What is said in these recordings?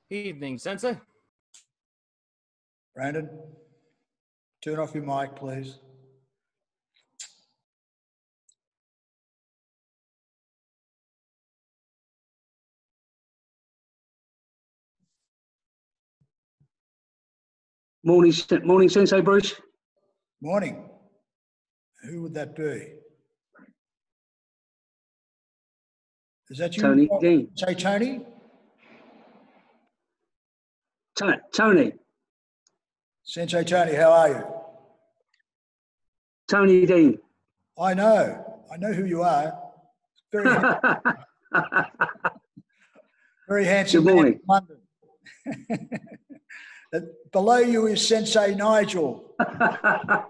Evening, Sensei. Brandon, turn off your mic, please. Morning, Sensei Bruce. Morning. Who would that be? Is that you? Tony Dean. Say Tony? Tony. Sensei Tony, how are you? Tony Dean. I know who you are. Very, very handsome. Good morning. Man from London. Below you is Sensei Nigel.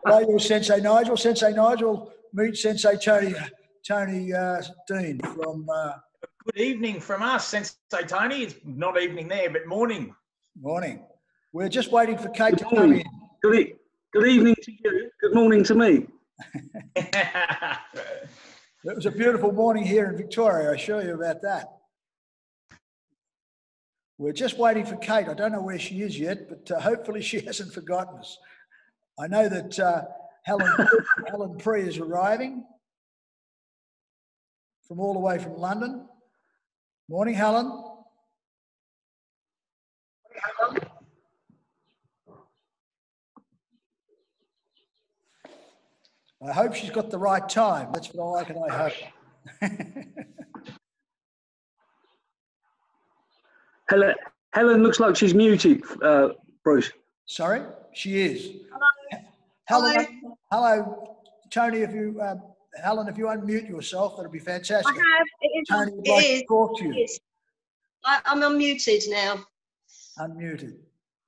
Below you is Sensei Nigel. Sensei Nigel, meet Sensei Tony Dean from... Good evening from us, Sensei Tony. It's not evening there, but morning. Morning. We're just waiting for Kate to come in. Good evening to you. Good morning to me. It was a beautiful morning here in Victoria. I assure you about that. We're just waiting for Kate. I don't know where she is yet, but hopefully she hasn't forgotten us. I know that Helen Pree is arriving from all the way from London. Morning, Helen. I hope she's got the right time. That's what I hope. Helen looks like she's muted, Bruce. Sorry? She is. Hello. Hello, Tony, Helen, if you unmute yourself, that'd be fantastic. I have. Tony would like to talk to you. I'm unmuted now. Unmuted.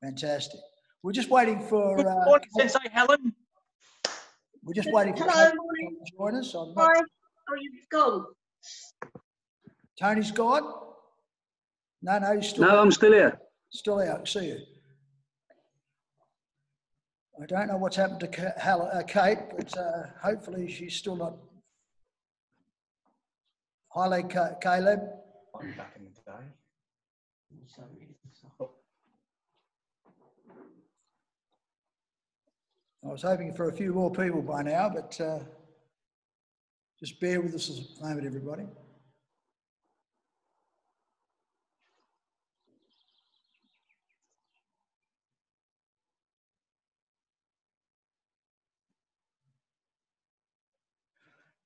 Fantastic. We're just waiting for... Good morning, Sensei Helen. We're just waiting for Hello, Tony morning. to join us. Hi. Oh, you've gone. Tony's gone? No, he's still No, there. I'm still here. Still out. See you. I don't know what's happened to Kate, but hopefully she's still not. Hi there, Caleb. I'm back in the day. I was hoping for a few more people by now, but just bear with us a moment, everybody.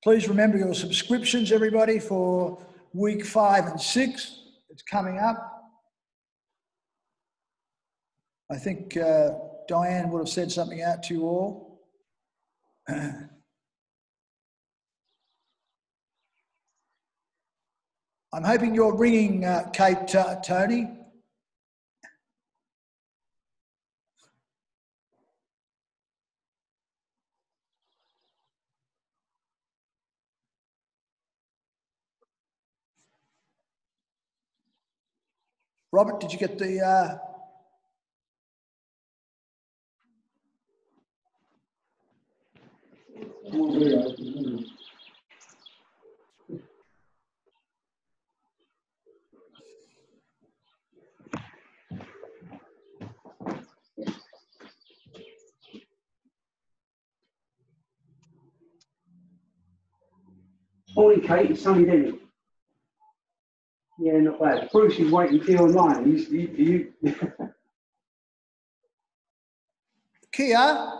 Please remember your subscriptions, everybody, for week 5 and 6. It's coming up. I think Diane would have said something out to you all. I'm hoping you're ringing Kate, Tony. Robert, did you get the... Morning, Kate. It's Tony Dean. Yeah, not bad. Bruce is waiting for you online. Kia,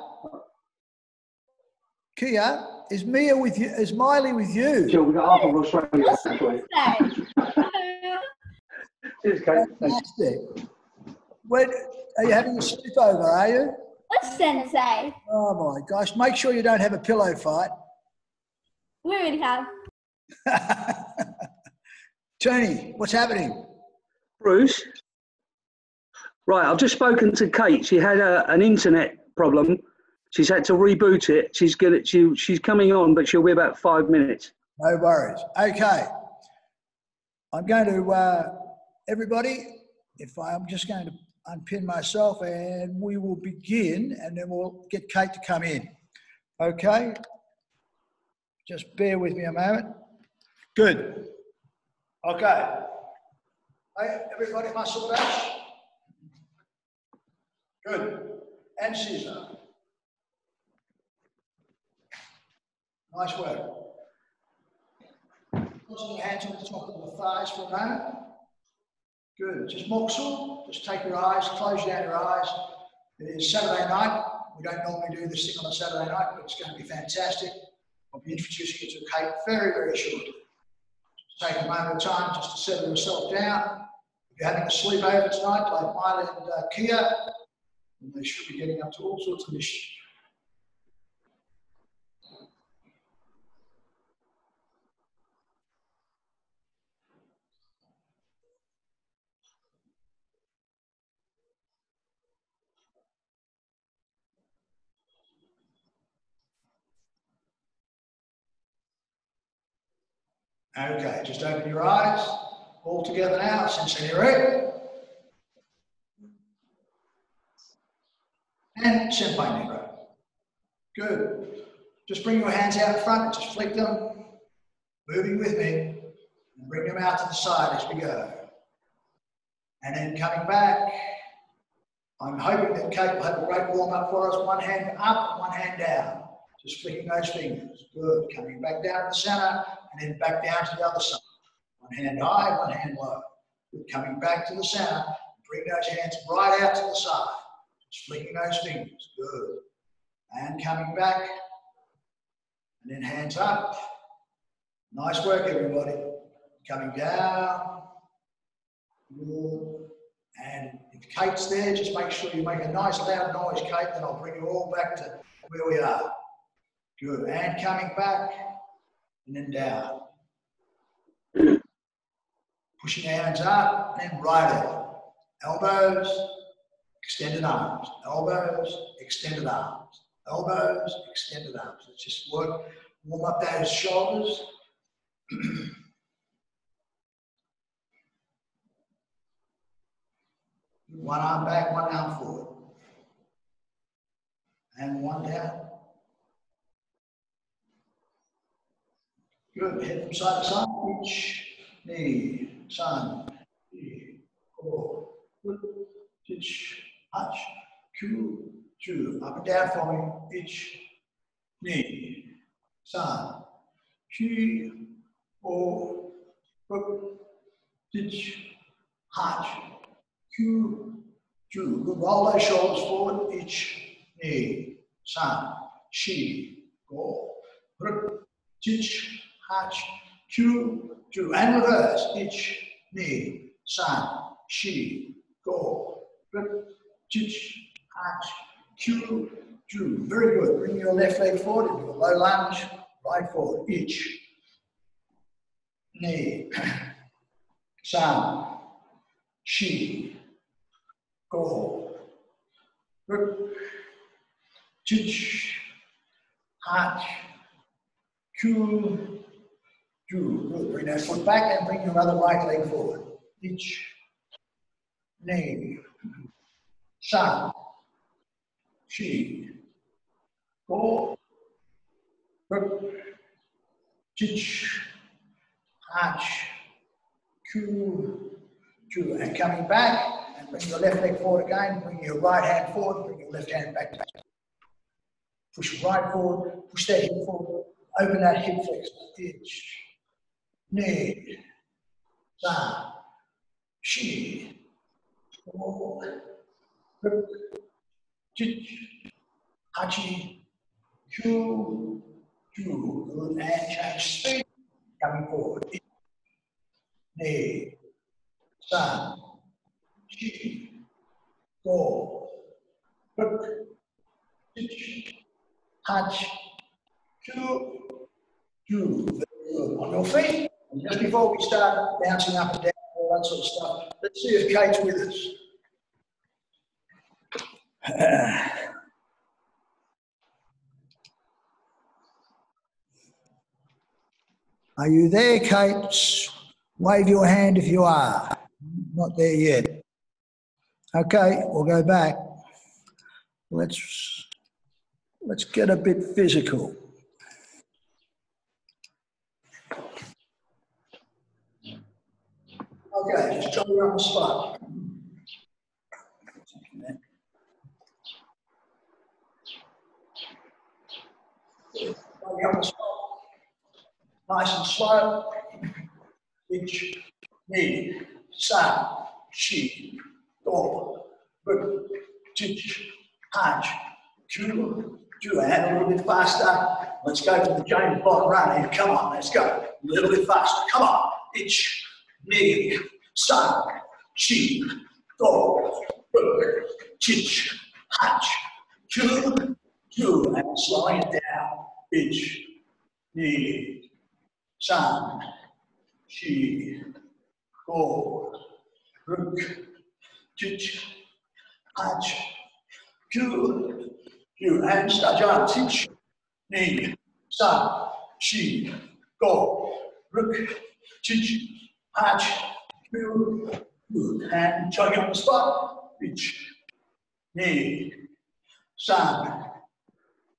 is Mia with you? Is Miley with you? Sure, we've got half of Australia actually. Cheers, Kate. Fantastic. When, are you having a sleepover, are you? What's Sensei? Oh my gosh, make sure you don't have a pillow fight. We already have. Tony, what's happening? Bruce? Right, I've just spoken to Kate. She had an internet problem. She's had to reboot it. She's coming on, but she'll be about 5 minutes. No worries. Okay. I'm going to, everybody, I'm just going to unpin myself and we will begin and then we'll get Kate to come in. Okay? Just bear with me a moment. Good. Okay. Hey, everybody, muscle dash. Good. And scissor. Nice work. Putting your hands on the top of the thighs for a moment. Good. Just moxel. Just take your eyes, close down your eyes. It is Saturday night. We don't normally do this thing on a Saturday night, but it's going to be fantastic. I'll be introducing you to Kate very, very shortly. Just take a moment of time just to settle yourself down. If you're having a sleepover tonight, like Miley and Kia, then they should be getting up to all sorts of mischief. Okay, just open your eyes. All together now, Ishinryu. And Senpai Negro. Good. Just bring your hands out in front and just flick them. Moving with me. And bring them out to the side as we go. And then coming back. I'm hoping that Kate will have a great warm-up for us. One hand up, one hand down. Just flicking those fingers. Good. Coming back down to the center and then back down to the other side. One hand high, one hand low. Good. Coming back to the center. Bring those hands right out to the side. Just flicking those fingers. Good. And coming back. And then hands up. Nice work, everybody. Coming down. Good. And if Kate's there, just make sure you make a nice loud noise, Kate, then I'll bring you all back to where we are. Good. And coming back. And then down. Pushing the hands up and right out. Elbows, extended arms. Elbows, extended arms. Elbows, extended arms. Let's just work, warm up those shoulders. One arm back, one arm forward. And one down. Good. Head from side to side. Each knee, sun, knee, core, each, touch, two, two. Up and down for me. Each knee, sun, chi, or, each, touch, two, two. Good. Roll those shoulders forward. Each knee, sun, chi, go, teach, hatch, two, two, and reverse. Each knee, san, shi, go, teach, hatch, two, two. Very good. Bring your left leg forward into a low lunge, right forward. Each knee, san, shi, go, teach, hatch, two, two. Good. Bring that foot back and bring your other right leg forward. Each knee, san, shi, go, teach, hatch, two, two. And coming back and bring your left leg forward again. Bring your right hand forward. Bring your left hand back. Push your right forward. Push that hip forward. Open that hip flexor. Each knee, san, shi, go, teach, hachi, two, two. Good. And change speed. Coming forward. Knee, san, shi, go, teach, hachi, two, two. Very good. On your feet. And just before we start bouncing up and down, all that sort of stuff, let's see if Kate's with us. Are you there, Kate? Wave your hand if you are. Not there yet. Okay, we'll go back. Let's get a bit physical. Okay, just jump around the spot. Nice and slow. Ich, ni, san, shi, go, ruk, chich, hach, chu, ju. And a little bit faster. Let's go to the James Bond run here. Come on, let's go. A little bit faster. Come on. Ich, ni, san, shi, go, ruk, chich, hach, chu, ju. And slowing it down. Ich, ni, san, shi, go, ruk, chich, hach, chu, ju. And start on. Teach, ni, san, shi, go, ruk, chich, hach, chu, ju. And jogging on the spot. Ich, ni, san,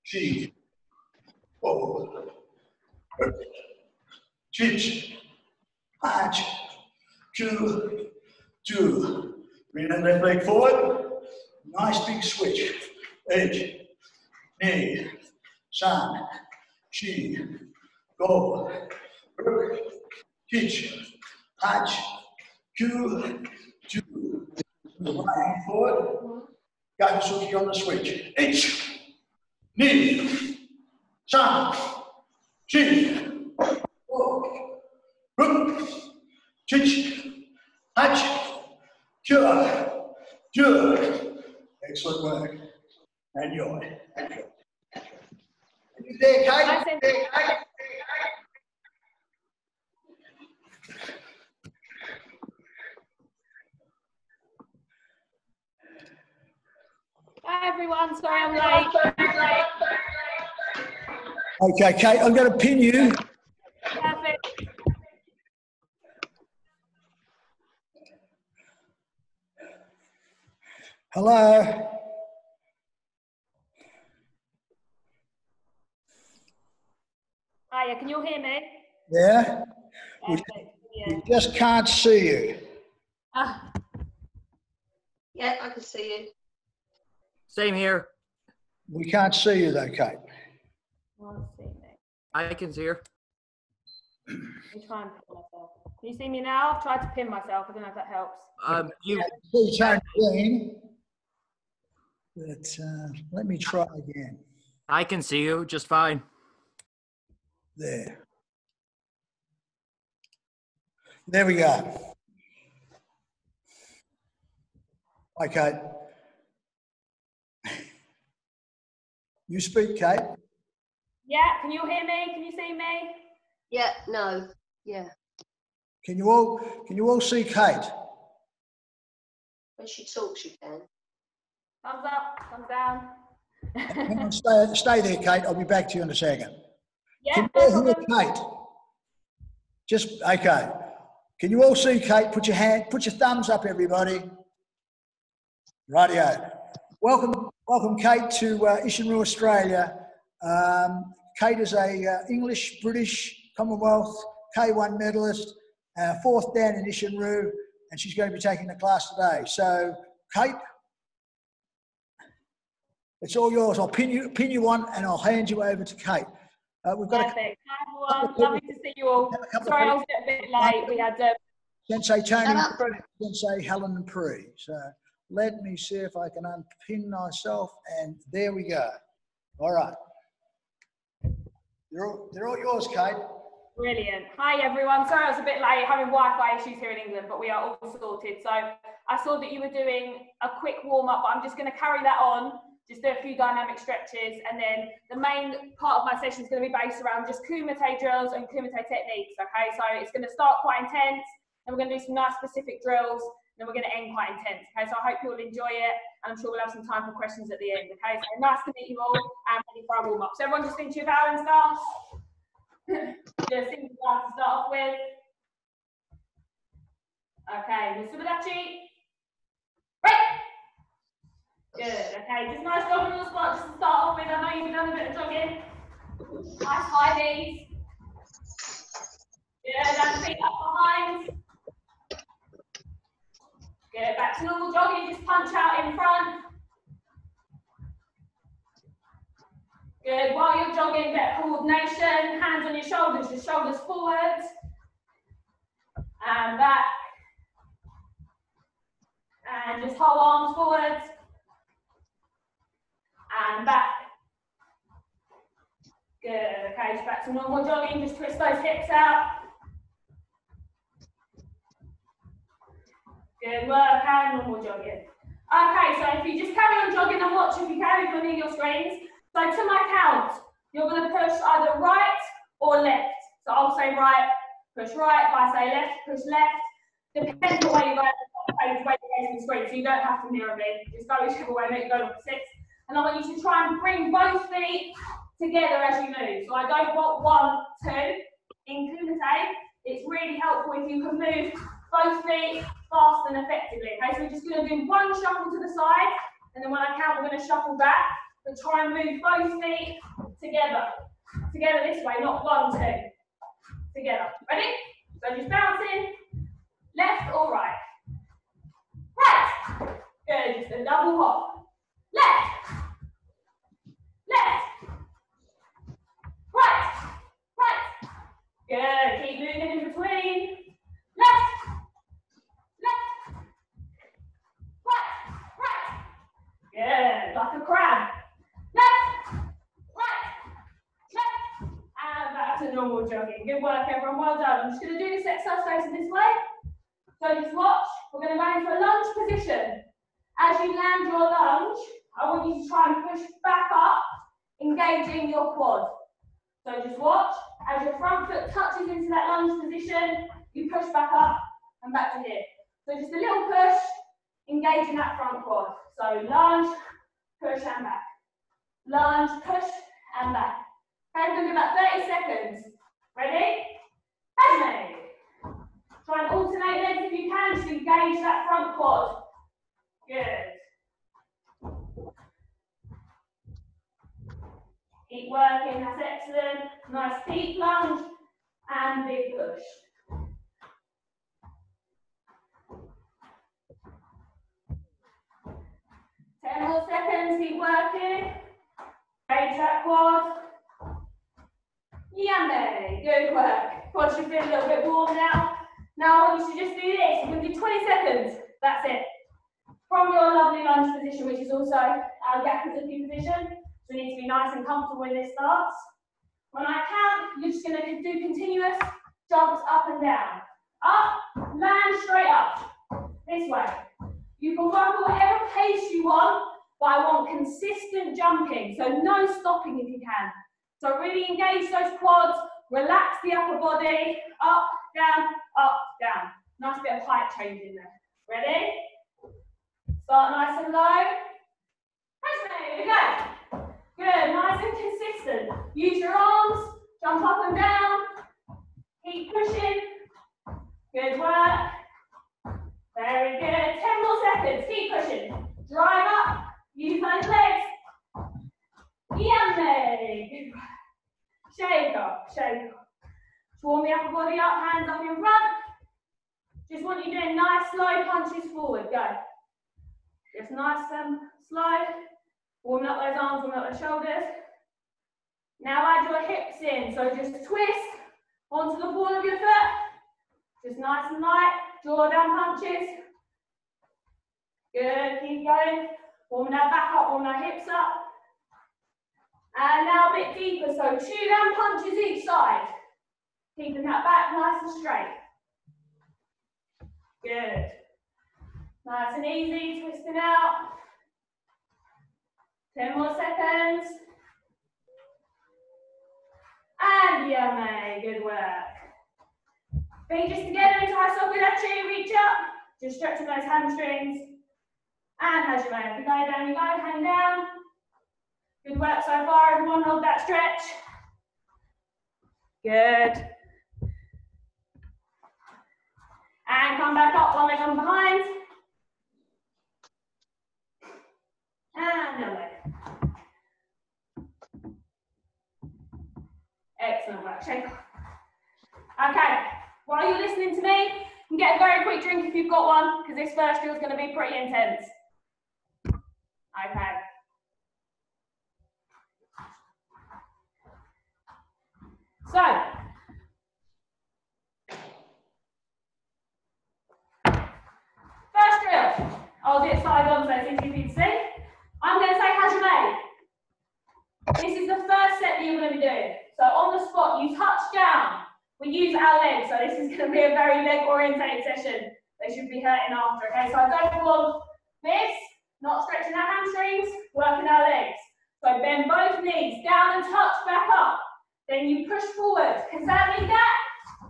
shi, go, ruk, chich, hach, chu, ju. Bring that left leg forward. Nice big switch. Ich, ni, san, shi, go, ruk, chich, hach, chu, ju. Right hand forward. Got the switch on the switch. Ich, ni, san, shi, go, ruk, chich, hach, chu, ju. Excellent work. And you're. You there, Kate? Hi everyone, sorry I'm late. Okay, Kate, I'm going to pin you. Perfect. Hello. Hiya, can you all hear me? Yeah? Perfect. We just can't see you. Ah, Yeah, I can see you. Same here. We can't see you though, Kate. can't see me. I can see her. Let me try and pin myself. Can you see me now? I've tried to pin myself. I don't know if that helps. You See Tony Green, but let me try again. I can see you just fine. There. There we go. Okay. You speak, Kate. Yeah, can you all hear me? Can you see me? Yeah, no, yeah. Can you all see Kate? When she talks, you can. Thumbs up, thumbs down. Hang on, stay there, Kate. I'll be back to you in a second. Yeah, Can no you all hear problem. Kate? Just, okay. Can you all see Kate? Put your thumbs up, everybody. Rightio. Welcome, Kate, to Ishinryu, Australia. Kate is a English, British, Commonwealth K1 medalist, fourth dan in Ishinryu, and she's going to be taking the class today. So, Kate, it's all yours. I'll pin you on, and I'll hand you over to Kate. We've got Perfect. Hi everyone, lovely to see you all. Sorry I was a bit late. We had Sensei Tony, Sensei Helen and Pree. So let me see if I can unpin myself, and there we go. All right. They're all yours, Kate. brilliant. Hi everyone. Sorry I was a bit late, having Wi-Fi issues here in England, but we are all sorted. So I saw that you were doing a quick warm-up, but I'm just going to carry that on. Just do a few dynamic stretches, and then the main part of my session is going to be based around just kumite drills and kumite techniques, okay? So it's going to start quite intense, and we're going to do some nice specific drills, and then we're going to end quite intense, okay? So I hope you all enjoy it, and I'm sure we'll have some time for questions at the end, okay? So nice to meet you all, and ready for our warm-up. So everyone just into your balance stance. Do a single stance to start off with. Okay, Mitsubadachi. Right. Good, okay, just nice jogging on the spot just to start off with. I know you've done a bit of jogging. Nice high knees. Good, and feet up behind. Good, back to normal jogging, just punch out in front. Good. While you're jogging, get coordination. Hands on your shoulders forwards. And back. And just hold arms forwards. And back. Good. Okay, just back to normal jogging. Just twist those hips out. Good work, and normal jogging. Okay, so if you just carry on jogging and watch if you can, if you're near your screens. So to my count, you're going to push either right or left. So I'll say right, push right. If I say left, push left. Depends on where you're going to the screen, so you don't have to mirror me. Just go whichever way you go opposites. And I want you to try and bring both feet together as you move. So I don't want 1, 2 in kumite. It's really helpful if you can move both feet fast and effectively. Okay, so we're just going to do 1 shuffle to the side, and then when I count, we're going to shuffle back. But try and move both feet together. Together this way, not 1, 2. Together. Ready? So just bouncing, left or right. Right. Good, just a double hop. Left. Left. Right. Right. Good, keep moving in between. Left. Left. Right. Right. Good, like a crab. Left. Right. Left. And back to normal jogging. Good work, everyone. Well done. I'm just going to do this exercise this way. So just watch. We're going to go into a lunge position. As you land your lunge, I want you to try and push back up, engaging your quad. So just watch. As your front foot touches into that lunge position, you push back up and back to here. So just a little push, engaging that front quad. So lunge, push and back. Lunge, push and back. Okay, we're going to do about 30 seconds. Ready? Ready. Try and alternate legs if you can, just engage that front quad. Good. Keep working, that's excellent. Nice deep lunge and big push. 10 more seconds, keep working. Engage that quad. Yummy, good work. Quad should feel a little bit warm now. Now I want you to just do this. You're going to do 20 seconds. That's it. From your lovely lunge position, which is also our Gyakuzuki position. So you need to be nice and comfortable when this starts. When I count, you're just going to do continuous jumps up and down. Up, land straight up. This way. You can work at whatever pace you want, but I want consistent jumping. So no stopping if you can. So really engage those quads, relax the upper body, up, down, down. Nice bit of height change in there. Ready? Start nice and low. Here we go. Good, nice and consistent. Use your arms, jump up and down. Keep pushing. Good work. Very good. 10 more seconds. Keep pushing. Drive up. Use those legs. Yummy. Good work. Shake off, shake off. Warm the upper body up, hands up in front. Just want you doing nice slow punches forward. Go. Just nice and slow. Warm up those arms, warm up those shoulders. Now add your hips in. So just twist onto the ball of your foot. Just nice and light. Draw down punches. Good, keep going. Warming that back up, warming our hips up. And now a bit deeper, so 2 down punches each side. Keeping that back nice and straight. Good. Nice and easy, twisting out. 10 more seconds. And yummy, good work. Feet just together into our sokudachi, reach up. Just stretching those hamstrings. And hajime, if you go down, you go, hang down. Good work so far, everyone, hold that stretch. Good. And come back up, one leg on behind. And no leg. Excellent work, shake off. Okay, while you're listening to me, you can get a very quick drink if you've got one, because this first drill is going to be pretty intense. Okay. I'll do it side on so it's easy for you to see. I'm going to say hajime. This is the first set that you're going to be doing. So on the spot, you touch down. We use our legs, so this is going to be a very leg-orientated session. They should be hurting after, okay? So I go for this, not stretching our hamstrings, working our legs. So bend both knees, down and touch, back up. Then you push forward. Kazami gap,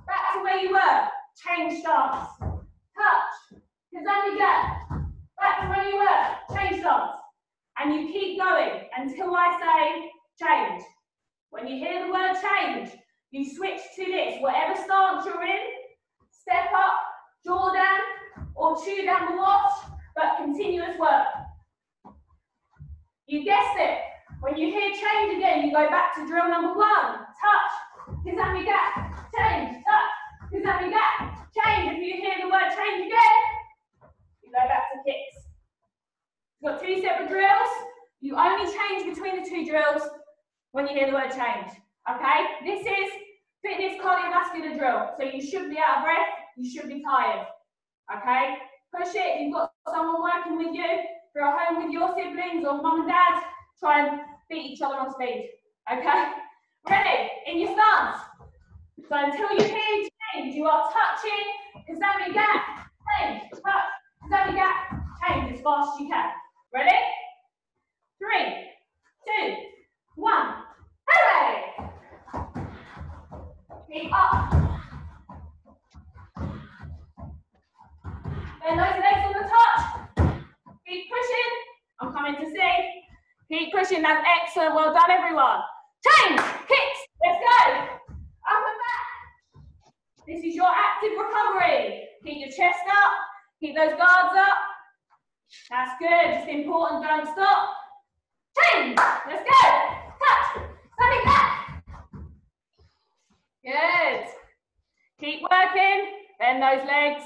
back to where you were. Change stance. Touch. Kazami gap, back to where you were. Change stance. And you keep going until I say change. When you hear the word change, you switch to this. Whatever stance you're in, step up, jaw down, or chew down the wash, but continuous work. You guessed it. When you hear change again, you go back to drill number 1. Touch, kizami gap, change, touch, kizami gap, change. If you hear the word change again, you go back to kicks. You've got 2 separate drills. You only change between the 2 drills when you hear the word change. Okay? This is fitness cardiovascular drill. So you should be out of breath. You should be tired. Okay? Push it. If you've got someone working with you, if you're at home with your siblings or mum and dad, try and beat each other on speed. Okay? Ready? In your stance. So until you hear change, you are touching, kazami gap, change, touch, kazami gap, change as fast as you can. Ready? 3, 2, 1. Hooray! Keep up. Bend those legs on the touch. Keep pushing. I'm coming to see. Keep pushing. That's excellent. Well done, everyone. Change. Kicks. Let's go. Up and back. This is your active recovery. Keep your chest up. Keep those guards up. That's good. Just important. Don't stop. Change. Let's go. Touch. Standing back. Good. Keep working. Bend those legs.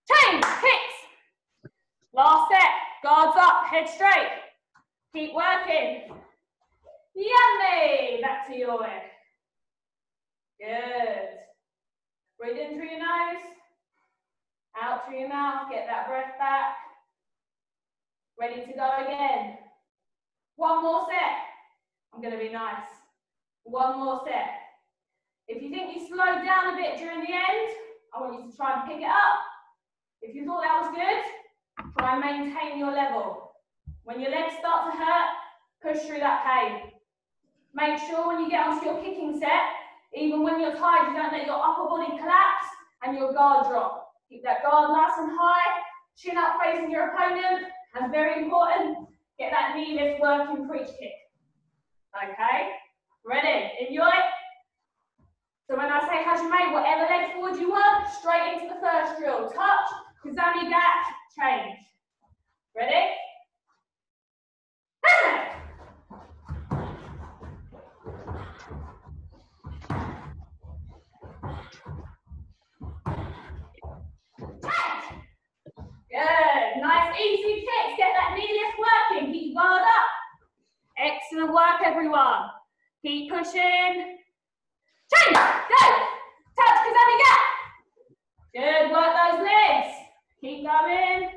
Change. Kicks. Last set. Guards up. Head straight. Keep working. Yummy. Back to your way. Good. Breathe in through your nose. Out through your mouth. Get that breath back. Ready to go again. 1 more set. I'm going to be nice. 1 more set. If you think you slowed down a bit during the end, I want you to try and pick it up. If you thought that was good, try and maintain your level. When your legs start to hurt, push through that pain. Make sure when you get onto your kicking set, even when you're tired, you don't let your upper body collapse and your guard drop. Keep that guard nice and high, chin up facing your opponent, and very important, get that knee lift working for each kick. Okay, ready? Enjoy. So when I say hajime, whatever leg forward you want, straight into the first drill. Touch, kazami gap, change. Ready? Good, nice easy kicks, get that knee lift working, keep your guard up. Excellent work everyone. Keep pushing. Change, go, touch, kazami gap. Good, work those legs. Keep going.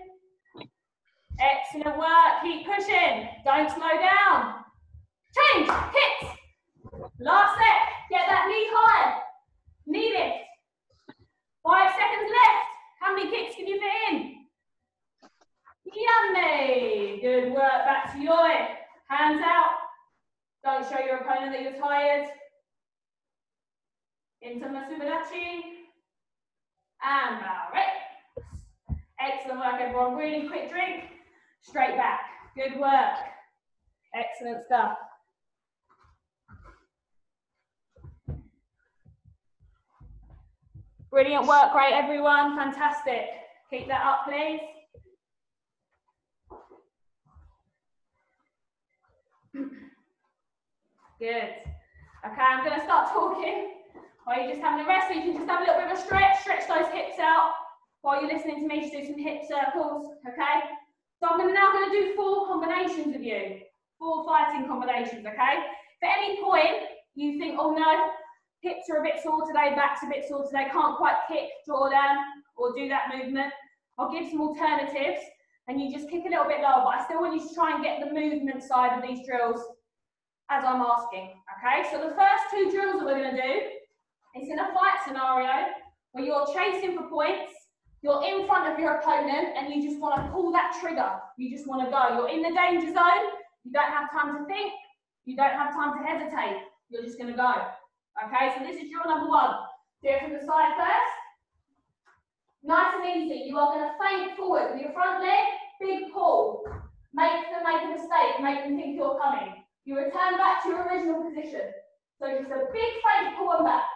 Excellent work, keep pushing. Don't slow down. Change, kicks. Last set, get that knee high. Knee lift. 5 seconds left. How many kicks can you fit in? Yummy. Good work, back to your way. Hands out. Don't show your opponent that you're tired. Into Masubadachi. And bow, right? Excellent work, everyone. Really quick drink. Straight back. Good work. Excellent stuff. Brilliant work, great everyone. Fantastic. Keep that up, please. Good. Okay, I'm going to start talking while you're just having a rest, so you can just have a little bit of a stretch those hips out while you're listening to me. Just do some hip circles, okay? So I'm now going to do 4 combinations with you, 4 fighting combinations, okay? If at any point you think, oh no, hips are a bit sore today, back's a bit sore today, can't quite kick, draw down, or do that movement, I'll give some alternatives. and you just kick a little bit lower, but I still want you to try and get the movement side of these drills as I'm asking, okay? So the first two drills that we're going to do is in a fight scenario where you're chasing for points, you're in front of your opponent and you just want to pull that trigger. You just want to go. You're in the danger zone. You don't have time to think. You don't have time to hesitate. You're just going to go. Okay, so this is drill number one. Do it from the side first. Nice and easy. You are going to feint forward with your front leg, big pull. Make them make a mistake, make them think you're coming. You return back to your original position. So just a big feint, pull them back.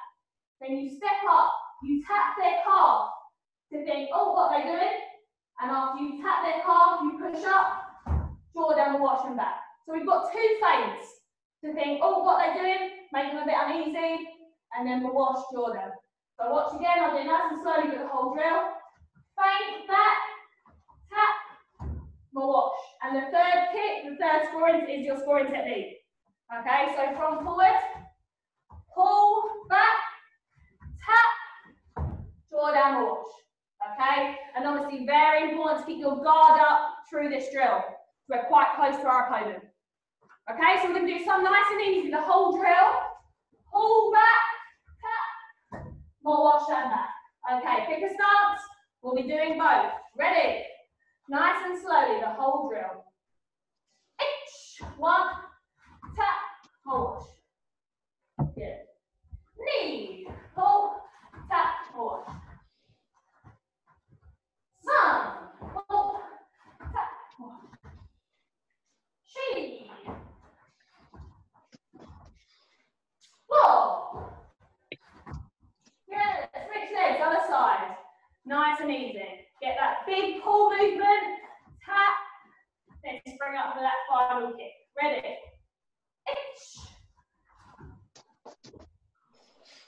Then you step up, you tap their calf to think, oh, what are they doing? And after you tap their calf, you push up, draw down and wash them back. So we've got two feints to think, oh, what are they doing? Make them a bit uneasy, and then we'll wash, draw them. So watch again, I'll do nice and slowly with the whole drill. Feint, back, tap, wash. And the third kick, the third scoring is your scoring technique. Okay, so from forward, pull, back, tap, draw down, wash. Okay, and obviously very important to keep your guard up through this drill. We're quite close to our opponent. Okay, so we're going to do some nice and easy, the whole drill. Pull back, tap, more wash and back. Okay, pick a stance. We'll be doing both. Ready? Nice and slowly, the whole drill. One, tap, more wash. Good. Knee, pull, tap, more wash. Sun, pull, tap, more wash. She. Whoa. Good. Switch legs, other side. Nice and easy. Get that big pull movement. Tap. Then spring up for that final kick. Ready?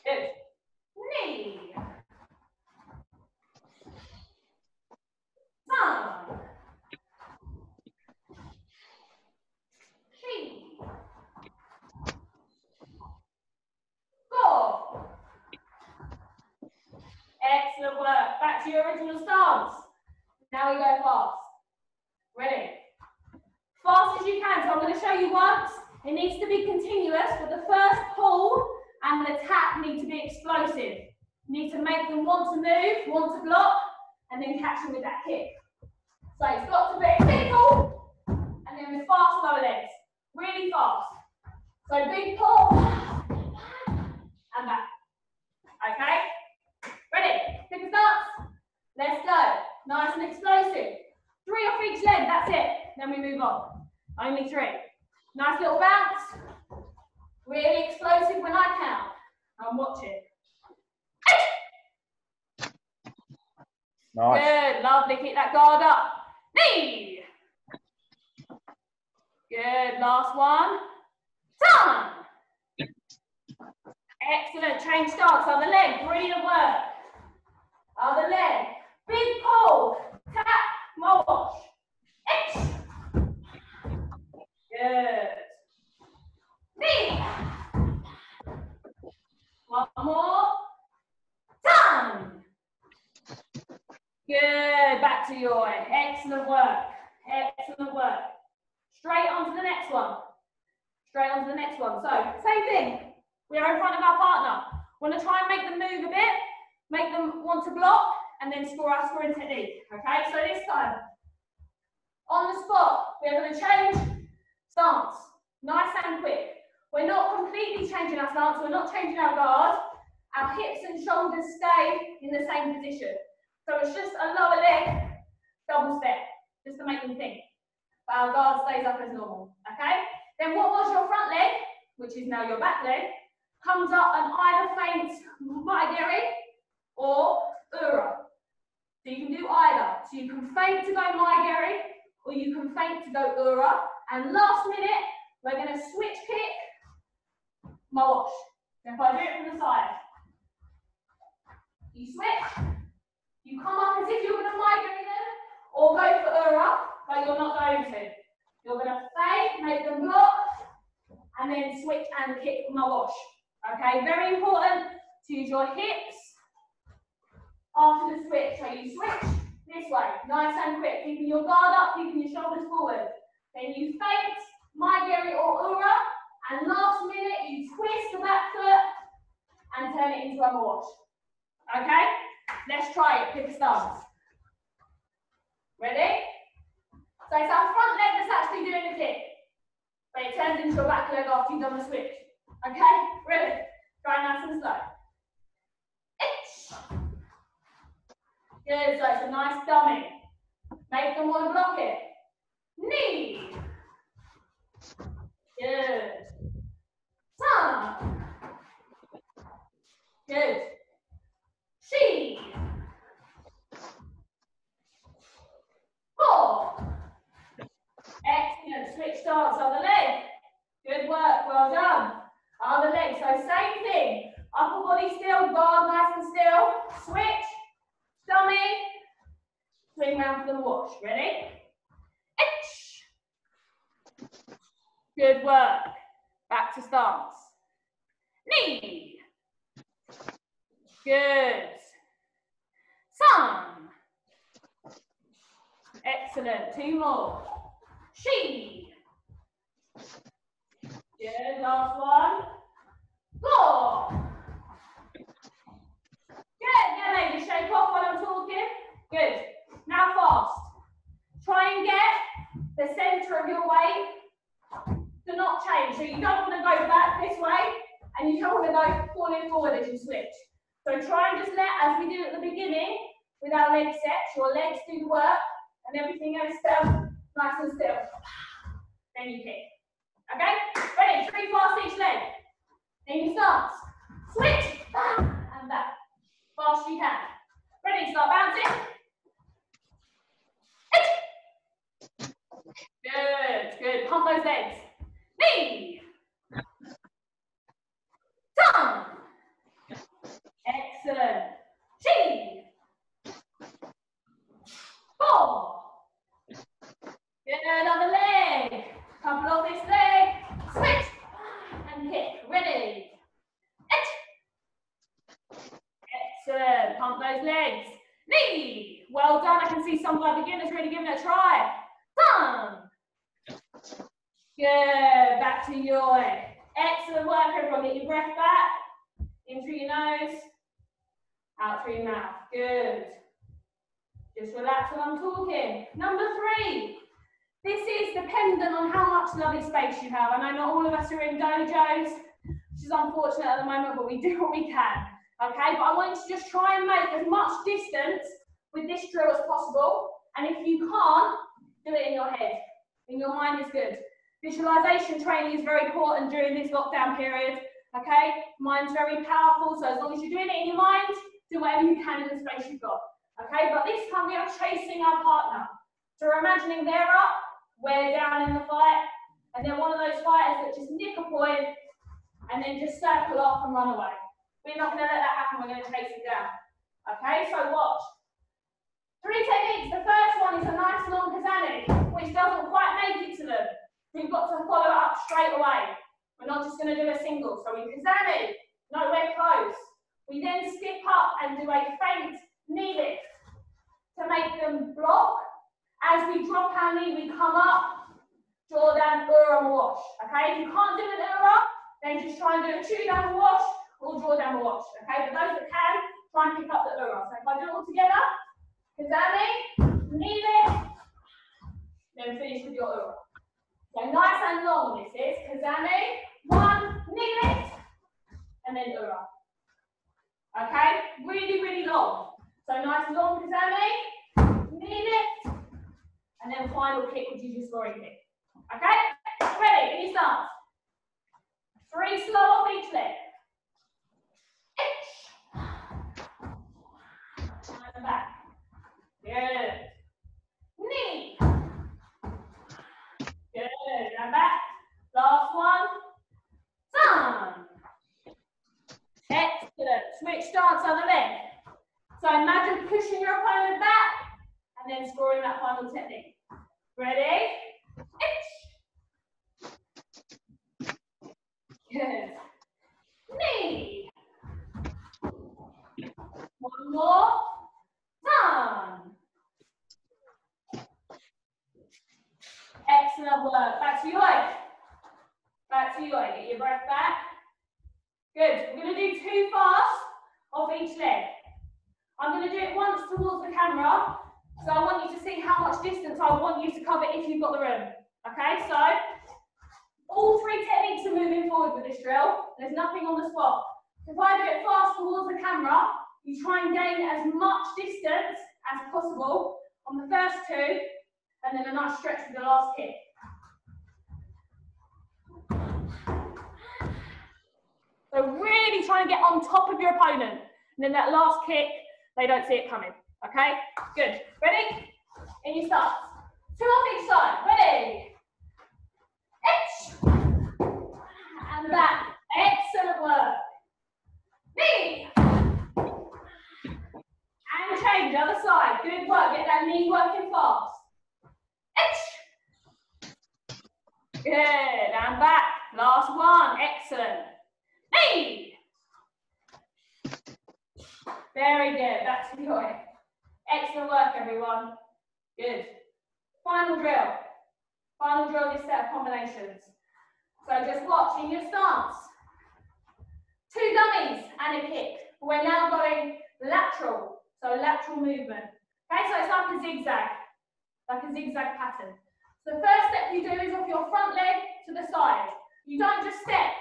Good. Knee. Sun. She. Go. Excellent work. Back to your original stance. Now we go fast. Ready? Fast as you can. So I'm going to show you once. It needs to be continuous, but the first pull and the tap need to be explosive. You need to make them want to move, want to block, and then catch them with that kick. So it's got to be a big pull, and then with fast lower legs. Really fast. So big pull, and back. Okay? Ready? Pick a stance. Let's go. Nice and explosive. 3 off each leg, that's it. Then we move on. Only 3. Nice little bounce. Really explosive when I count. And watch it. Nice. Good, lovely. Keep that guard up. Knee. Good, last one. Done. Excellent, change stance. Other leg, brilliant work. Other leg, big pull, tap, more wash. Good. Knee. One more. Done. Good, back to your end. Excellent work. Excellent work. Straight on to the next one. Straight on to the next one. So, same thing. We are in front of our partner. Want to try and make them move a bit, make them want to block, and then score our scoring technique. Okay, so this time, on the spot, we're going to change stance. Nice and quick. We're not completely changing our stance, we're not changing our guard. Our hips and shoulders stay in the same position. So it's just a lower leg, double step, just to make them think. But our guard stays up as normal, okay? Then what was your front leg, which is now your back leg, comes up and either feints Maigeri or Ura. So you can do either. So you can feint to go Maigeri or you can feint to go Ura. And last minute, we're going to switch kick, Mawash. So if I do it from the side, you switch, you come up as if you're going to Maigeri them, or go for Ura, but you're not going to. You're going to feint, make them block, and then switch and kick Mawash. Okay, very important to use your hips after the switch. So you switch, This way, nice and quick, keeping your guard up, keeping your shoulders forward. Then you feint, Maigeri or Ura, and last minute you twist the back foot and turn it into a wash. Okay? Let's try it, pick a stance. Ready? So it's our front leg that's actually doing the kick, but it turns into your back leg after you've done the switch. Okay? Ready? Try nice and slow. Good, so it's a nice dummy. Make them want to block it. Knee. Good. Sun. Good. She. 4. Excellent. Switch stance, other leg. Good work, well done. Other leg, so same thing. Upper body still, guard nice and still. Switch. Dummy. Swing round for the wash. Ready? Good work. Back to stance. Knee. Good. Sun. Excellent. 2 more. She. Good. Last one. 4. Good. Yeah, ladies, shake off while I'm talking. Good. Now fast. Try and get the centre of your weight to not change. So you don't want to go back this way and you don't want to go falling forward as you switch. So try and just let, as we did at the beginning, with our leg sets, your legs do the work and everything else still, nice and still. Then you kick. Okay? Ready? 3 fast each leg. Then you start. Switch. And back. Fast you can. Ready? Start bouncing. Good, good. Pump those legs. Knee. Tongue. Excellent. Chi. 4. Good, other leg. Couple off this leg. Switch. And kick. Ready. Excellent. Pump those legs. Knee. Well done. I can see some of our beginners really giving it a try. Tongue. Good. Back to your leg. Excellent work, everyone. Get your breath back. In through your nose. Out through your mouth. Good. Just relax when I'm talking. Number 3. This is dependent on how much lovely space you have. I know not all of us are in dojos, which is unfortunate at the moment, but we do what we can. Okay, but I want you to just try and make as much distance with this drill as possible. And if you can't, do it in your head. In your mind is good. Visualization training is very important during this lockdown period. Okay, mind's very powerful. So as long as you're doing it in your mind, do whatever you can in the space you've got. Okay, but this time we are chasing our partner. So we're imagining they're up, we're down in the fight, and they're one of those fighters that just nick a point and then just circle off and run away. We're not going to let that happen, we're going to chase it down. Okay, so watch. 3 techniques. The first one is a nice long kazane, which doesn't quite make it to them. We've got to follow it up straight away. We're not just going to do a single. So we kazane, nowhere close. We then skip up and do a feint knee lift to make them block. As we drop our knee, we come up, draw down, ura and wash. Okay, if you can't do an ura, then just try and do a chew down and wash or draw down and wash. Okay, but those that can, try and pick up the ura. So if I do it all together, kazane, knee lift, then finish with your ura. So nice and long this is. Kazane, 1, knee lift, and then ura. Okay, really, really long. So nice long kazane, knee lift, and then final kick, which is your scoring kick. Okay, ready, can you start? 3 slow off each leg. And back. Good. Knee. Good, and back. Last one. Sun. Excellent. Switch stance on the leg. So imagine pushing your opponent back and then scoring that final technique. Ready? Good. Knee. 1 more. Sun. Excellent work. Back to you. Back to you. Get your breath back. Good. We're going to do 2 fast off each leg. I'm going to do it once towards the camera. So I want you to see how much distance I want you to cover if you've got the room. Okay, so all 3 techniques are moving forward with this drill. There's nothing on the spot. If I do it fast towards the camera, you try and gain as much distance as possible on the first 2, and then a nice stretch for the last kick. So really try and get on top of your opponent. And then that last kick, they don't see it coming. Okay? Good. Ready? In your stance. 2 off each side. Ready? And back. Excellent work. Knee. And change, other side. Good work. Get that knee working fast. Good. And back. Last one. Excellent. Knee. Very good. That's good. Excellent work, everyone. Good. Final drill. Final drill, this set of combinations. So just watch in your stance. 2 dummies and a kick. We're now going lateral. So lateral movement. Okay, so it's like a zigzag pattern. So the first step you do is off your front leg to the side. You don't just step,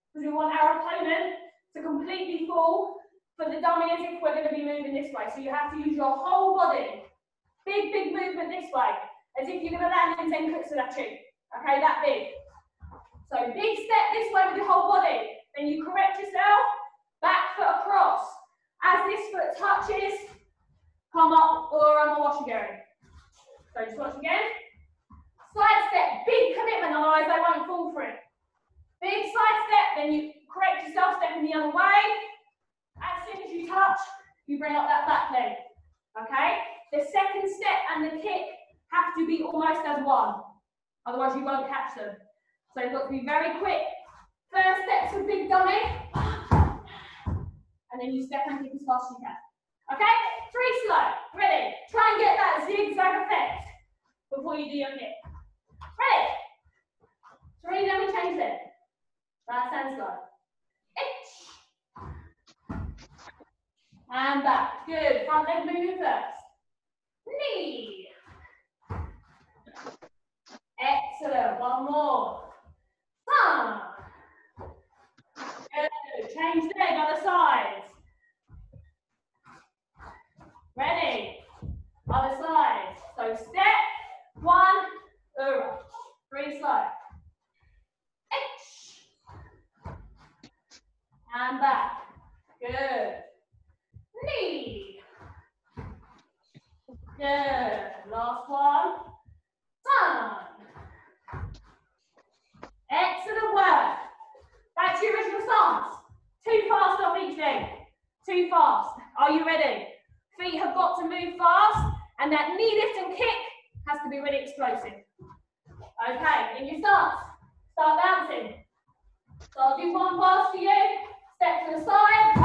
because we want our opponent to completely fall for the dummy as if we're going to be moving this way. So you have to use your whole body. Big, big movement this way, as if you're going to land in 10 clicks of that tube. Okay, that big. So big step this way with your whole body. Then you correct yourself, back foot across. As this foot touches, come up or washigaru. So just watch again. Side step, big commitment, otherwise they won't fall for it. Big side step, then you correct yourself, stepping the other way. As soon as you touch, you bring up that back leg. Okay? The second step and the kick have to be almost as one. Otherwise you won't catch them. So you've got to be very quick. First step's a big dummy. And then you step and kick as fast as you can. Okay? 3 slow. Ready? Try and get that zigzag effect before you do your kick. Ready? 3, then we change it. Last and slow. And back. Good. Front leg moving first. Knee. Excellent. One more. Good. Change leg, other side. Ready. Other side. So step, 1, 3 slow. And back. Good. Knee. Good. Last one. Excellent work. Back to your original stance. 2 fast off each leg. 2 fast. Are you ready? Feet have got to move fast, and that knee lift and kick has to be really explosive. Okay, in your stance, start bouncing. So I'll do 1 pass for you. Step to the side, 1,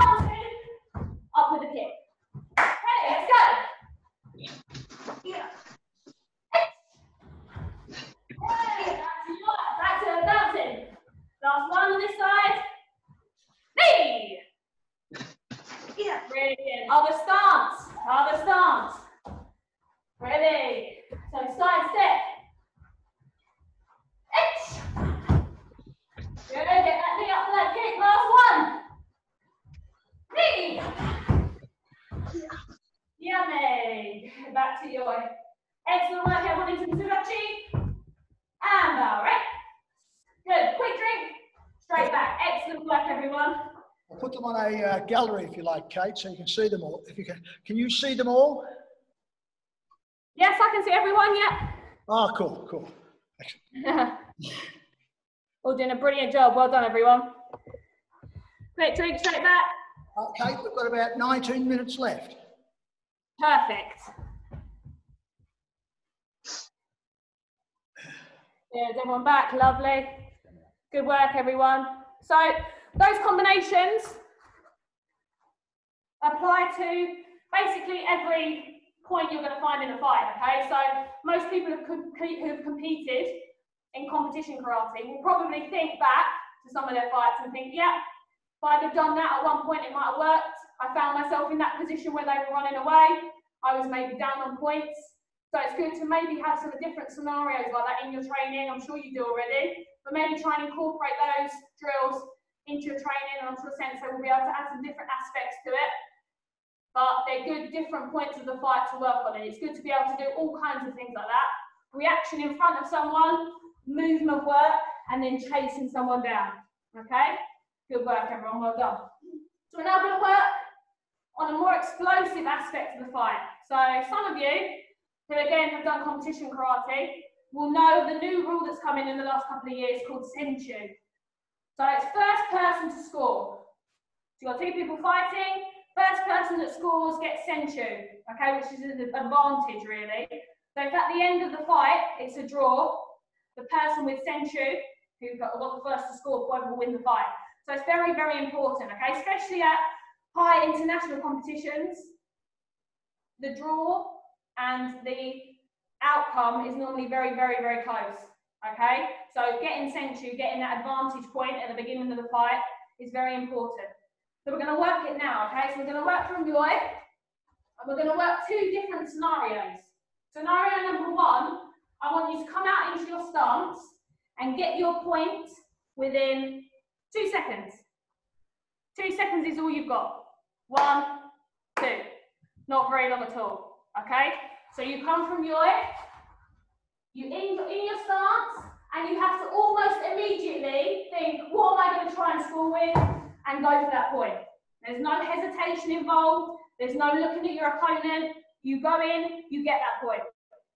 2, up with the kick. Ready, let's go. Yeah. Back to bouncing. Last one on this side. Knee. Yeah. Brilliant. Other stance. Other stance. Ready. So side step. Good. Get that knee up for that kick. Last one. Knee. Yummy. Back to your excellent work. Everyone into the Sudachi. And bow, right? Good. Quick drink. Straight back. Excellent work, everyone. I'll put them on a gallery if you like, Kate, so you can see them all. If you can you see them all? Yes, I can see everyone, yeah. Oh, cool, cool. All doing a brilliant job. Well done, everyone. Quick drink, straight back. Okay, we've got about 19 minutes left. Perfect. Yeah, everyone back. Lovely. Good work, everyone. So those combinations apply to basically every point you're going to find in a fight. Okay, so most people who've competed in competition karate will probably think back to some of their fights and think, yeah, if I'd have done that at one point, it might have worked. I found myself in that position where they were running away. I was maybe down on points. So it's good to maybe have some different scenarios like that in your training. I'm sure you do already, but maybe try and incorporate those drills into your training, and I'm sure Sensei will be able to add some different aspects to it. But they're good different points of the fight to work on, and it's good to be able to do all kinds of things like that. Reaction in front of someone, movement work, and then chasing someone down. Okay? Good work, everyone. Well done. So we're now going to work on a more explosive aspect of the fight. So some of you, who again have done competition karate, will know the new rule that's come in the last couple of years called Shinshu. So it's first person to score. So you've got two people fighting, first person that scores gets Shinshu, okay, which is an advantage really. So if at the end of the fight it's a draw, the person with Shinshu, who got the first to score point, will win the fight. So it's very, very important, okay, especially at high international competitions. The draw and the outcome is normally very, very, very close, okay? So getting Shinshu, getting that advantage point at the beginning of the fight is very important. So we're going to work it now, okay? So we're going to work from Yoi, and we're going to work two different scenarios. Scenario number one, I want you to come out into your stance and get your point within 2 seconds. 2 seconds is all you've got. 1, 2. Not very long at all, okay? So you come from Yoi, you're in your stance, and you have to almost immediately think, what am I going to try and score with, and go for that point. There's no hesitation involved. There's no looking at your opponent. You go in, you get that point.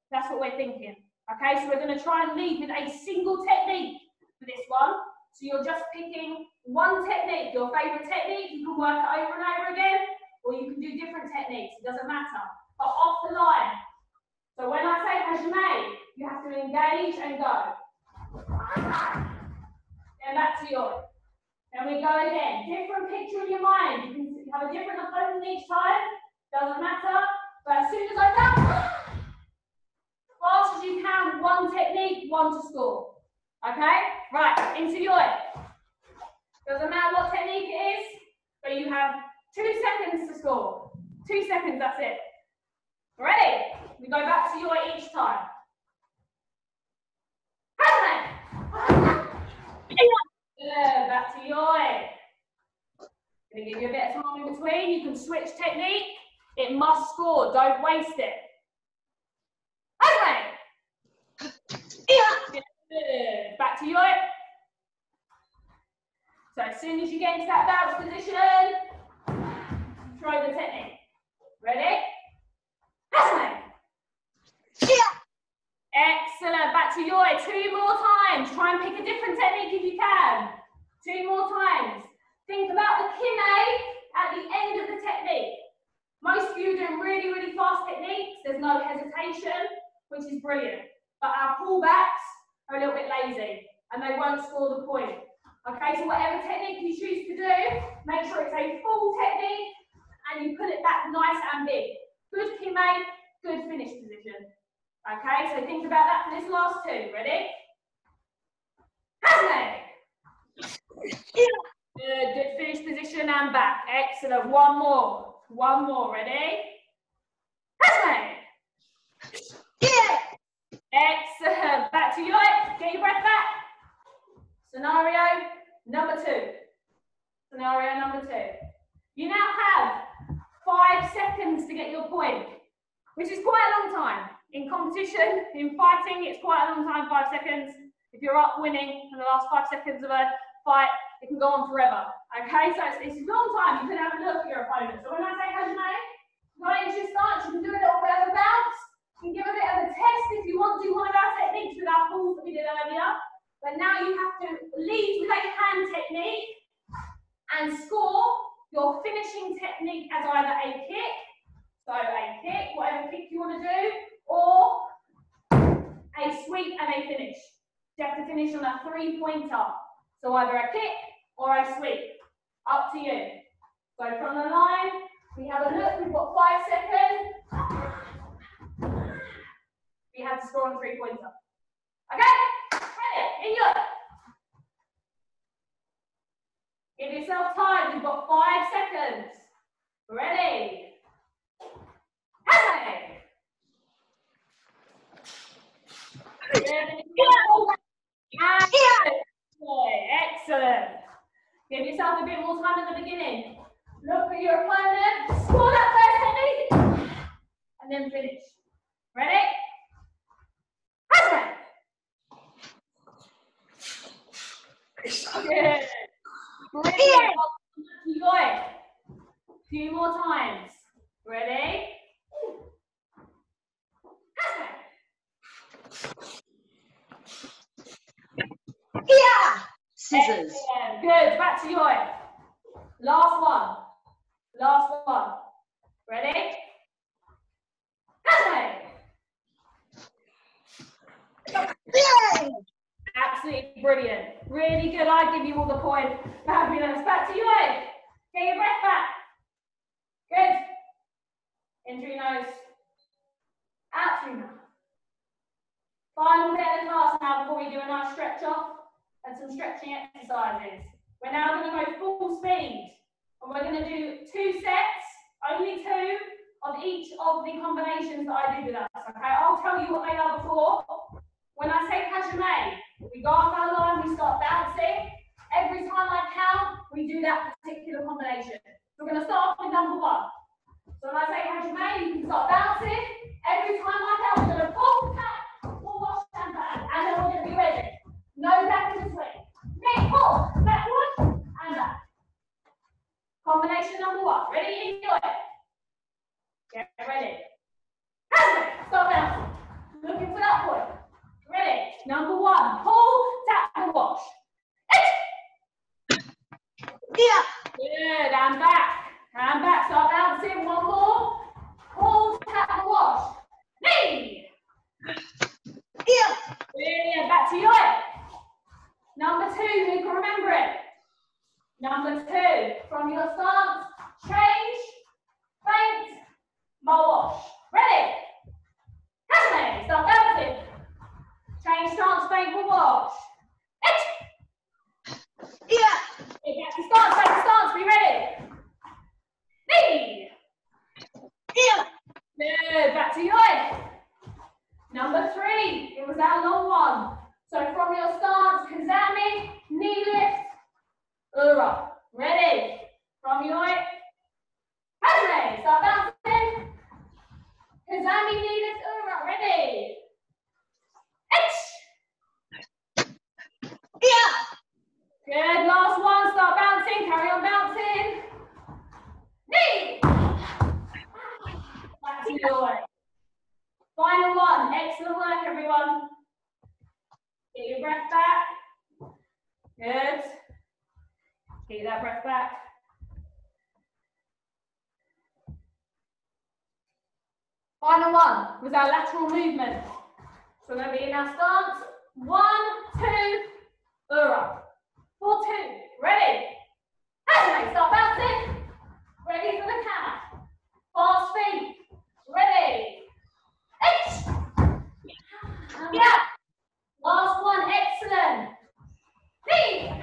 That's what we're thinking, okay? So we're going to try and lead with a single technique for this one. So you're just picking one technique, your favorite technique. You can work it over and over again, or you can do different techniques. It doesn't matter. But off the line. So when I say hajime, you have to engage and go. And back to Yoi. Then we go again. Different picture in your mind. You can have a different opponent each time. Doesn't matter. But as soon as I go, fast as you can, one technique, one to score. Okay? Right, into Yoi. Doesn't matter what technique it is, but you have 2 seconds to score. 2 seconds, that's it. Ready? We go back to Yoi each time. Good, back to Yoi. Gonna give you a bit of time in between. You can switch technique. It must score, don't waste it. Good. Back to Yoi. So as soon as you get into that bounce position, throw the technique. Ready? Excellent. Back to Yoi. 2 more times. Try and pick a different technique if you can. 2 more times. Think about the kime at the end of the technique. Most of you are doing really, really fast techniques. There's no hesitation, which is brilliant. But our pullbacks are a little bit lazy and they won't score the point. Okay, so whatever technique you choose to do, make sure it's a full technique and you put it back nice and big. Good kime, good finish position. Okay, so think about that for this last 2. Ready? Good, good finish position and back. Excellent. One more. Ready? Excellent. Back to Yoi. Get your breath back. Scenario number 2. Scenario number 2. You now have 5 seconds to get your point, which is quite a long time. In competition, in fighting, it's quite a long time, 5 seconds. If you're up winning in the last 5 seconds of a fight, it can go on forever. Okay, so it's a long time. You can have a look at your opponent. So when I say hajime, go into your stance, you can do a little bit of a bounce. You can give a bit of a test if you want to do one of our techniques with our pulls that we did earlier. But now you have to lead with a hand technique and score your finishing technique as either a kick, so a kick, whatever kick you want to do, or a sweep and a finish. You have to finish on a 3-pointer. So either a kick or a sweep. Up to you. So from the line, we have a look, we've got 5 seconds. We have to score on 3-pointer. Okay? Ready? more time at the beginning. Look at your opponent, score that first technique, and then finish. Ready? Okay. Good. Brilliant. Keep going. A few more times. Ready? Yeah! Scissors. Excellent. Good. Back to you. Last one. Last one. Ready? Yay! Absolutely brilliant. Really good. I give you all the points. Fabulous. Back to you. Get your breath back. Good. In through your nose. Out through your mouth. Final bit of the class now before we do a nice stretch off and some stretching exercises. We're now going to go full speed and we're going to do 2 sets, only 2 of each of the combinations that I did with us. Okay, I'll tell you what they are before. When I say hajime, we go off our line, we start bouncing. Every time I count, we do that particular combination. So we're going to start off with number 1. So when I say hajime, you can start bouncing. Every time I count, we're going to pull, tap, pull, wash, and back. And then we're going to be ready. No back in the swing. Next pull, backward, and back. Combination number 1. Ready? Enjoy it. Get ready. Start bouncing. Looking for that point. Ready? Number 1. Pull, tap, and wash. Yeah! Good. And back. And back. Start bouncing. 1 more. Pull, tap, and wash. Knee. Yeah! Brilliant. Back to you. Number 2. Who can remember it? Number 2. From your stance, change, feint, wash. Ready? Hajime. Start bouncing. Change stance, feint, wash. Yeah! Back to stance, be ready. Knee. Yeah! Good, back to you. Number 3, it was that long one. So from your stance, kazami, knee lift, ura. Ready? From your hajime, start bouncing. Kazami, knee lift, ura. Ready? Yeah! Good, last one, start bouncing, carry on bouncing. Knee. Back to you. Final one. Excellent work, everyone. Get your breath back. Good. Get that breath back. Final one was our lateral movement. So we're going to be in our stance. 1, 2, ura. 4, 2. Ready? Hajime. Start bouncing. Ready for the count. Fast feet. Ready. Yeah. Last one. Excellent. Knee.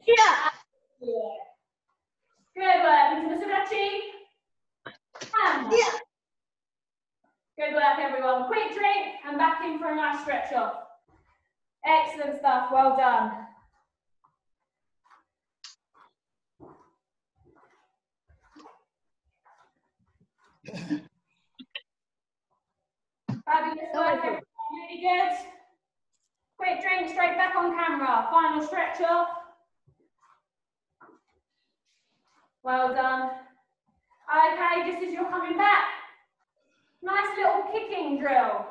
Yeah! Good work. Into the sudachi. And Yeah! good work, everyone. Quick drink and back in for a nice stretch off. Excellent stuff. Well done. Fabulous work, everyone. Really good. Quick drink, straight back on camera. Final stretch off. Well done. Okay, just as you're coming back, nice little kicking drill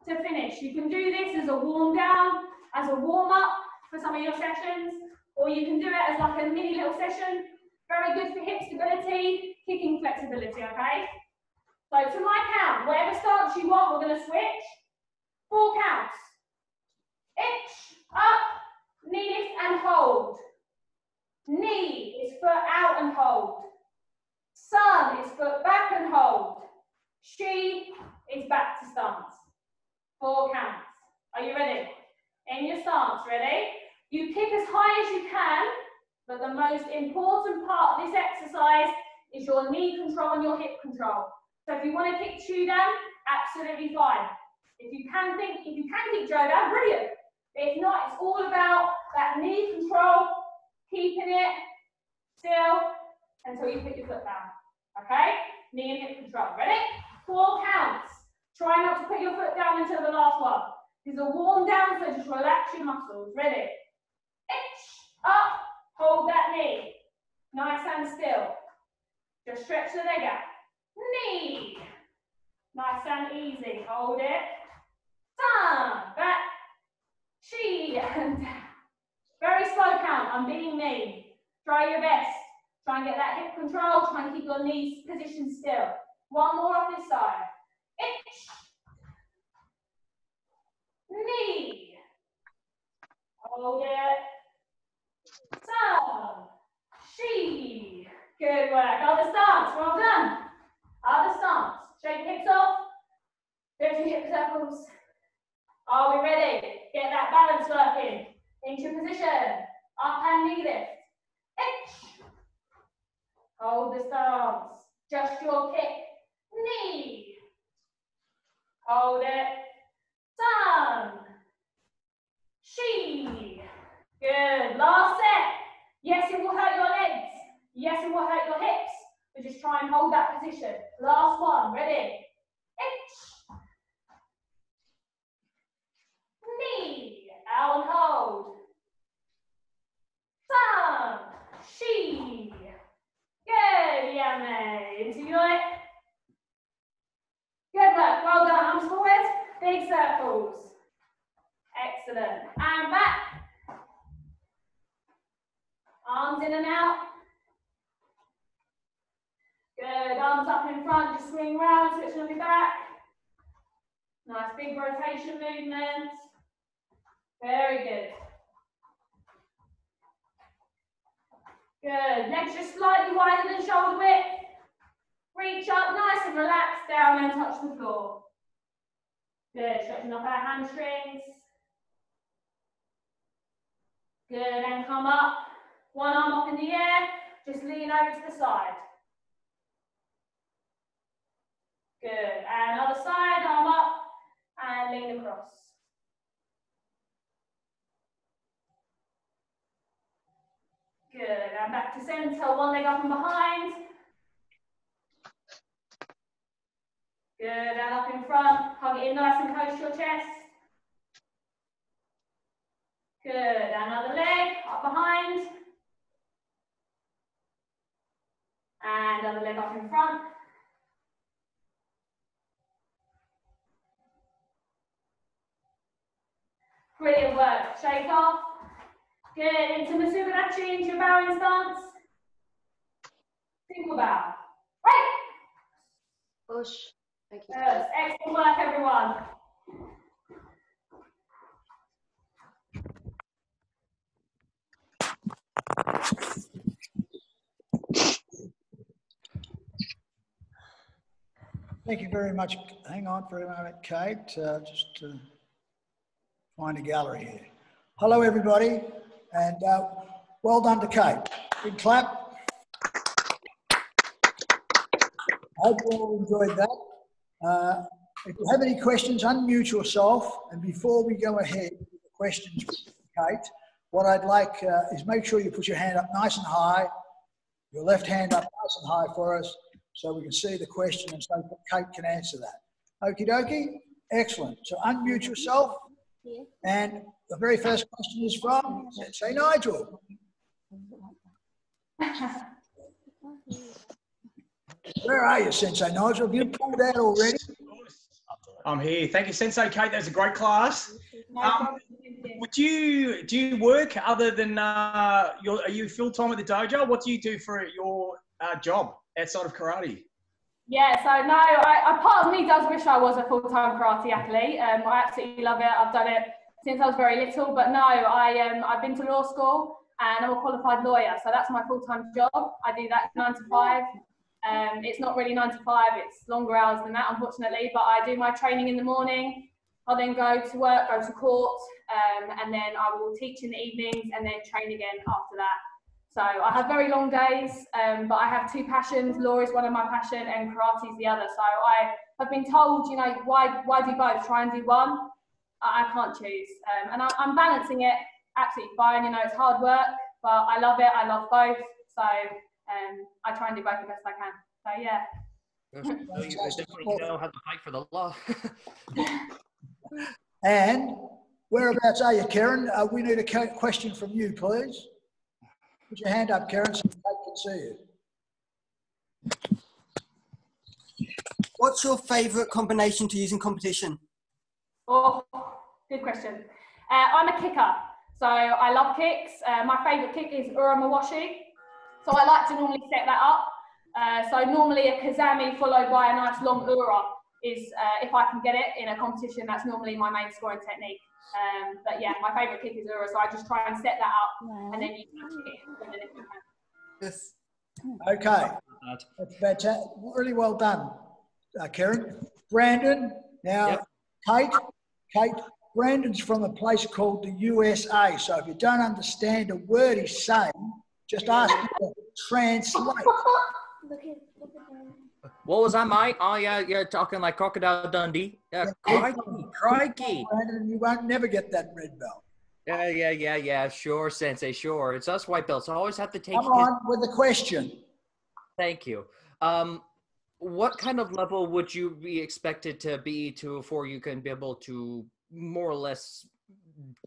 to finish. You can do this as a warm down, as a warm up for some of your sessions, or you can do it as like a mini little session. Very good for hip stability, kicking flexibility, okay? So to my count, whatever stance you want, we're going to switch. 4 counts. Itch, up, knee lift and hold. Knee is foot out and hold. Sun is foot back and hold. She is back to stance. 4 counts. Are you ready? In your stance, ready? You kick as high as you can, but the most important part of this exercise is your knee control and your hip control. So if you want to kick Chudan, absolutely fine. If you can kick Jodan, brilliant. If not, it's all about that knee control, keeping it still until you put your foot down. Okay? Knee and hip control. Ready? 4 counts. Try not to put your foot down until the last one. These are warm down, so just relax your muscles. Ready? Itch, up, hold that knee. Nice and still. Just stretch the leg out. Knee. Nice and easy. Hold it. Down, back, chi, and down. Very slow count. I'm being me. Try your best. Try and get that hip control. Try and keep your knees positioned still. One more off this side. Itch. Knee. Hold it. Down. Chi. Good work. Other stance. Well done. Other stance. Shake hips off. Go to hip circles. Are we ready? Get that balance working. Into position. Up and knee lift. Itch. Hold the stance. Just your kick. Knee. Hold it. Down. Chi. Good. Last set. Yes, it will hurt your legs. Yes, it will hurt your hips. But just try and hold that position. Last one. Ready? Itch. Knee. Out and hold. Down. Chi. Good, Yame. Into your good work. Well done. Arms forward. Big circles. Excellent. And back. Arms in and out. Good. Arms up in front. Just swing round. Switching on your back. Nice big rotation movements. Very good. Good. Legs just slightly wider than shoulder width. Reach up nice and relaxed down and touch the floor. Good. Stretching off our hamstrings. Good. And come up. One arm up in the air. Just lean over to the side. Good. And other side. Arm up and lean across. Good, and back to center, one leg up and behind. Good, and up in front, hug it in nice and close to your chest. Good, and other leg, up behind. And other leg up in front. Brilliant work, shake off. Good, into Masubarachi, into your bowing stance. Single bow. Right. Push. Thank you. Yes, excellent work, everyone. Thank you very much. Hang on for a moment, Kate. Just find a gallery here. Hello, everybody, and well done to Kate. Big clap. I hope you all enjoyed that. If you have any questions, unmute yourself. And before we go ahead with the questions with Kate, what I'd like is make sure you put your hand up nice and high, your left hand up nice and high for us, so we can see the question and so Kate can answer that. Okie dokie? Excellent. So unmute yourself. And the very first question is from Sensei Nigel. Where are you, Sensei Nigel? Have you pulled out already? I'm here. Thank you, Sensei Kate. That was a great class. Do you work other than are you full time at the dojo? What do you do for your job outside of karate? Yeah, so no, I part of me does wish I was a full-time karate athlete. I absolutely love it. I've done it since I was very little. But no, I've been to law school and I'm a qualified lawyer. So that's my full-time job. I do that 9 to 5. It's not really 9 to 5. It's longer hours than that, unfortunately. But I do my training in the morning. I'll then go to work, go to court, and then I will teach in the evenings and then train again after that. So I have very long days, but I have 2 passions. Law is one of my passions and karate is the other. So I have been told, you know, why do both? Try and do one. I can't choose. And I'm balancing it absolutely fine. You know, it's hard work. but I love it. I love both. So I try and do both the best I can. So yeah. So you definitely know how to fight for the law. And whereabouts are you, Karen? We need a question from you, please. Put your hand up, Karen, so I can see you. What's your favourite combination to use in competition? Oh, good question. I'm a kicker, so I love kicks. My favourite kick is Uramawashi. So I like to normally set that up. So normally a kazami followed by a nice long ura is, if I can get it in a competition, that's normally my main scoring technique. But yeah, my favourite kick is ura, so I just try and set that up, and then you can kick, and then if you can. Yes. Okay, that's fantastic. Really well done, Karen. Brandon, now Kate, Brandon's from a place called the USA, so if you don't understand a word he's saying, just ask him to translate. What was that, Mike? Oh, yeah, you're talking like Crocodile Dundee. Crikey. Brandon, you won't never get that red belt. Yeah. Sure, Sensei, sure. It's us white belts. I always have to take Come on with the question. Thank you. What kind of level would you be expected to be before you can be able to more or less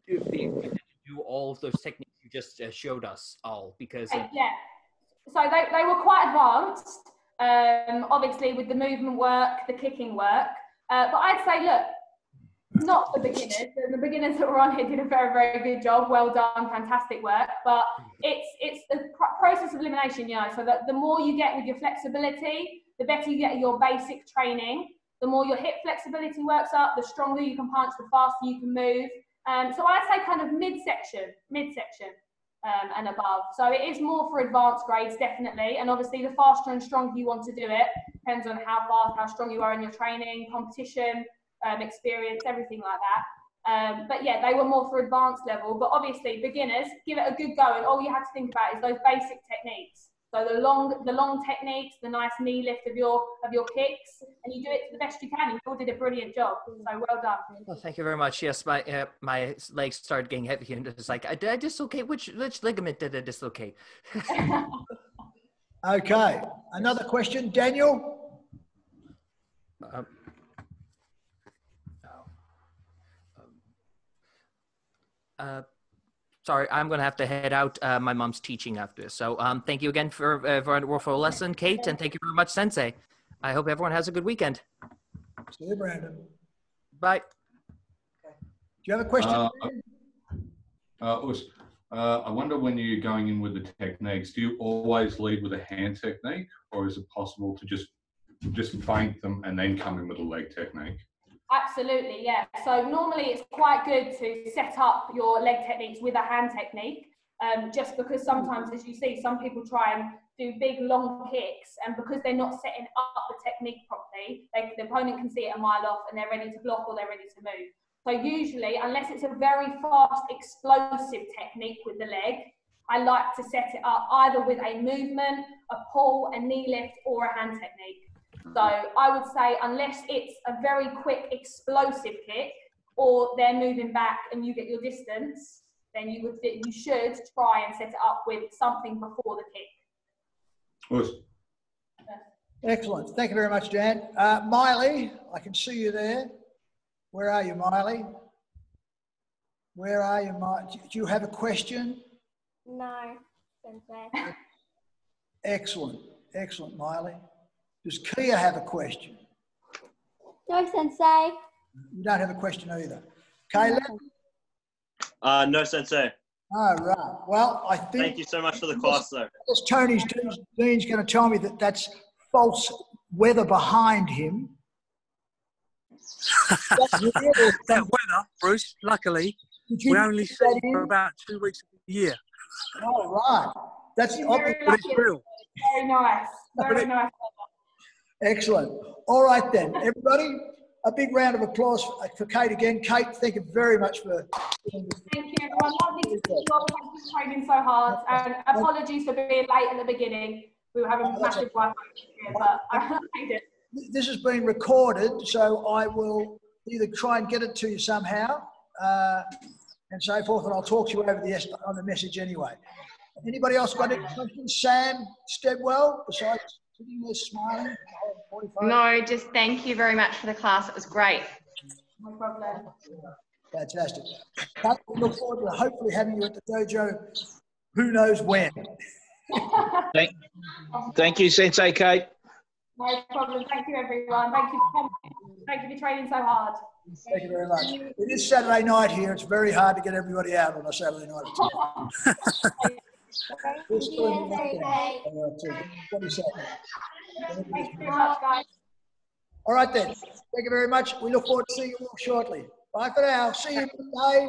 be able to do all of those techniques you just showed us all? Because yeah, so they were quite advanced, obviously with the movement work, the kicking work, but I'd say, look, not the beginners. The beginners that were on here did a very, very good job. Well done, fantastic work. But it's the process of elimination, you know, so that the more you get with your flexibility, the better you get at your basic training. The more your hip flexibility works up, the stronger you can punch, the faster you can move. So I'd say kind of midsection, and above. So it is more for advanced grades, definitely. And obviously, the faster and stronger you want to do it depends on how fast, how strong you are in your training, competition, experience, everything like that. But yeah, they were more for advanced level. But obviously, beginners, give it a good go. And all you have to think about is those basic techniques. So the long techniques, the nice knee lift of your kicks, and you do it to the best you can. You all did a brilliant job. So well done. well, thank you very much. Yes, my legs started getting heavy, and it's like, did I dislocate? Which ligament did I dislocate? Okay, another question, Daniel. Sorry, I'm going to have to head out. My mom's teaching after this. So thank you again for a lesson, Kate, and thank you very much, Sensei. I hope everyone has a good weekend. See you, Brandon. Bye. Do you have a question? I wonder, when you're going in with the techniques, do you always lead with a hand technique, or is it possible to just feint them and then come in with a leg technique? Absolutely, yeah. So normally it's quite good to set up your leg techniques with a hand technique, just because sometimes, as you see, some people try and do big long kicks, and because they're not setting up the technique properly, the opponent can see it a mile off and they're ready to block or they're ready to move. So usually, unless it's a very fast, explosive technique with the leg, I like to set it up either with a movement, a pull, a knee lift, or a hand technique. So I would say, unless it's a very quick, explosive kick, or they're moving back and you get your distance, then you should try and set it up with something before the kick. Awesome. Excellent. Thank you very much, Dan. Miley, I can see you there. Where are you, Miley? Where are you, Miley? Do you have a question? No, Sensei. Excellent. Excellent, Miley. Does Kia have a question? No, Sensei. You don't have a question either. Caleb? No, Sensei. Oh, right. Well, I think... Thank you so much for the class, though. Tony's Dean's going to tell me that that's false weather behind him. That weather, Bruce, luckily, we only see it for about 2 weeks of the year. Oh, right. That's obvious, but it's real. Very nice. Very nice. Excellent. All right, then. Everybody, a big round of applause for Kate again. Kate, thank you very much for... Thank you, everyone. Lovely to see you all. Thank you for training so hard. And apologies for being late in the beginning. We were having massive Wi-Fi here, but I made it. This has been recorded, so I will either try and get it to you somehow and so forth, and I'll talk to you over on the message anyway. Anybody else got any questions? Sam Steadwell, besides sitting there smiling? 45? No, just thank you very much for the class. It was great. No problem. Fantastic. We look forward to hopefully having you at the dojo, who knows when. Thank you, Sensei Kate. No problem. Thank you, everyone. Thank you for coming. Thank you for training so hard. Thank you very much. It is Saturday night here. It's very hard to get everybody out on a Saturday night. We're still in the lockdown, till 22nd. Thank you very much, guys. All right then. Thank you very much. We look forward to seeing you all shortly. Bye for now. See you Monday.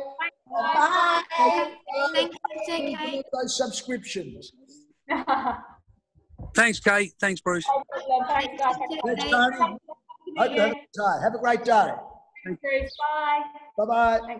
Bye. Thank you, Kate. Those subscriptions. Thanks, Kate. Thanks, Bruce. Thanks, guys. Thanks, Tony. Hope you have a good time. Have a great day. Thanks, Bruce. Bye. Bye-bye.